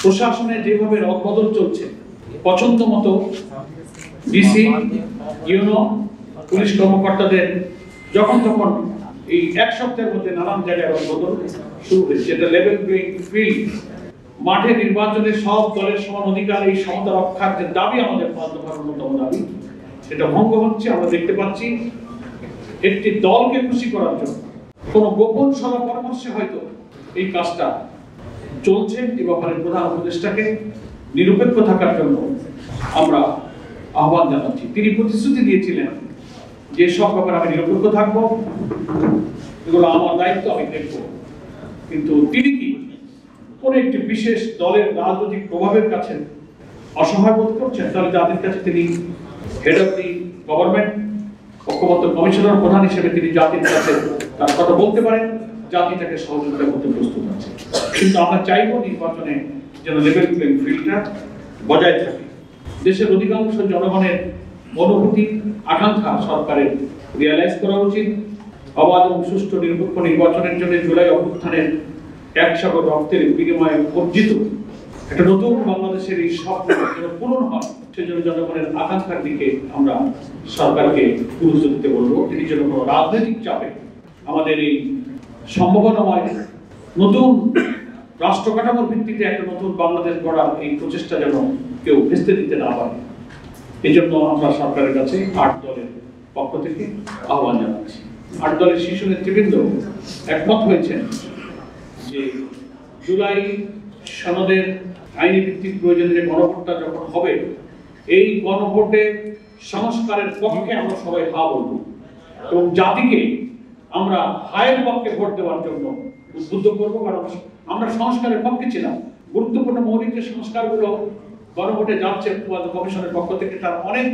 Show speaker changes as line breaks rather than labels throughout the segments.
প্রশাসনে যেভাবে রদবদল চলছে, পছন্দ মতো ডিসি, ইউনো, পুলিশ কর্মকর্তাদের যখন তখন এই এক সপ্তাহের মধ্যে নানান জায়গায় রদবদল শুরু হয়েছে। যেটা লেভেল প্লেইং ফিল্ড, মাঠে নির্বাচনে সব দলের সমান অধিকার, এই সমতা রক্ষার যে দাবি আমাদের অন্যতম দাবি, সেটা ভঙ্গ হচ্ছে। আমরা দেখতে পাচ্ছি একটি দলকে খুশি করার জন্য কোন গোপন সভা পরামর্শে হয়তো এই কাজটা চলছে। এ ব্যাপারে প্রধান উপদেষ্টাকে নিরপেক্ষ থাকার জন্য আমরা আহ্বান জানাচ্ছি। তিনি প্রতিশ্রুতি দিয়েছিলেন যে সব ব্যাপারে আমি নিরপেক্ষ থাকবো, এগুলো আমার দায়িত্ব, আমি দেখব। কিন্তু তিনি কি কোন একটি বিশেষ দলের রাজনৈতিক প্রভাবের কাছে অসহায় বোধ করছেন? তাহলে জাতির কাছে তিনি হেড অফ দি গভর্নমেন্ট, ঐক্যবদ্ধ কমিশনার প্রধান হিসেবে তিনি জাতির কাছে তার কথা বলতে পারেন, জাতি তাকে সহযোগিতা করতে প্রস্তুত আছে। কিন্তু আমরা চাইবো নির্বাচনে যেন লেভেল প্লেইং ফিল্ডটা বজায় থাকে। দেশের অধিকাংশ জনগণের অনুভূতি, আকাঙ্ক্ষা সরকারের রিয়ালাইজ করা উচিত। অবাধ এবং সুষ্ঠু নিরপেক্ষ নির্বাচনের জন্য জুলাই অভ্যুত্থানের এক সাগর রক্তের বিনিময়ে অর্জিত একটা নতুন বাংলাদেশের এই স্বপ্ন যেন পূরণ হয়, সেজন্য জনগণের আকাঙ্ক্ষার দিকে আমরা সরকারকে গুরুত্ব দিতে বলবো। তিনি যেন কোনো রাজনৈতিক চাপে আমাদের এই সম্ভাবনাময় নতুন রাষ্ট্র কাঠামোর ভিত্তিতে একটা নতুন বাংলাদেশ গড়ার এই প্রচেষ্টা যেন কেউ ভেস্তে দিতে না পারে, এই জন্য আমরা সরকারের কাছে 8 দলের পক্ষ থেকে আহ্বান জানাচ্ছি। 8 দলের শীর্ষ নেতৃবৃন্দ একমত হয়েছেন যে জুলাই সনদের আইনি ভিত্তিক প্রয়োজনে যে গণভোটটা যখন হবে, এই গণভোটে সংস্কারের পক্ষে আমরা সবাই হা বলব এবং জাতিকে আমরা হায়ের পক্ষে ভোট দেওয়ার জন্য উদ্বুদ্ধ করবো। কারণ আমরা সংস্কারের পক্ষে ছিলাম। গুরুত্বপূর্ণ মৌলিক যে সংস্কারগুলো গণভোটে যাচ্ছে কমিশনের পক্ষ থেকে, তার অনেক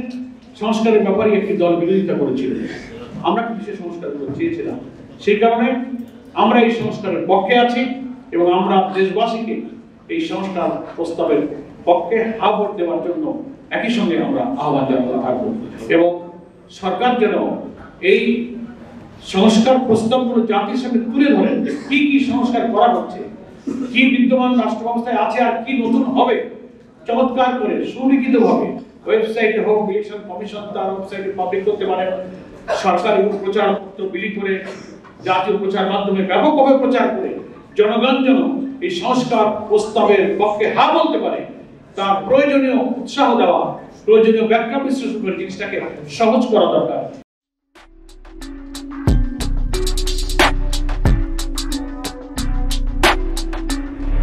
সংস্কারের ব্যাপারে একটি দল বিরোধিতা করেছিল। আমরা কিন্তু সেই সংস্কারগুলো চেয়েছিলাম। সেই কারণে আমরা এই সংস্কারের পক্ষে আছি এবং আমরা দেশবাসীকে এই সংস্কার প্রস্তাবের পক্ষে হা ভোট দেওয়ার জন্য একই সঙ্গে আমরা আহ্বান জানাতে থাকবো এবং সরকার যেন এই সংস্কার প্রস্তাবগুলো জাতির সামনে তুলে ধরেন যে কি কি সংস্কার করা হচ্ছে, কি বিদ্যমান রাষ্ট্র ব্যবস্থায় আছে আর কি নতুন হবে, চমৎকার করে সুলিখিতভাবে ওয়েবসাইটে হোক, ইলেকশন কমিশন তার ওয়েবসাইটে পাবলিক করতে পারেন, সরকার এবং প্রচারপত্র বিলি করে জাতীয় প্রচার মাধ্যমে ব্যাপকভাবে প্রচার করে জনগণ যেন এই সংস্কার প্রস্তাবের পক্ষে হা বলতে পারে, তার প্রয়োজনীয় উৎসাহ দেওয়া, প্রয়োজনীয় ব্যাখ্যা বিশ্লেষণ করে জিনিসটাকে সহজ করা দরকার।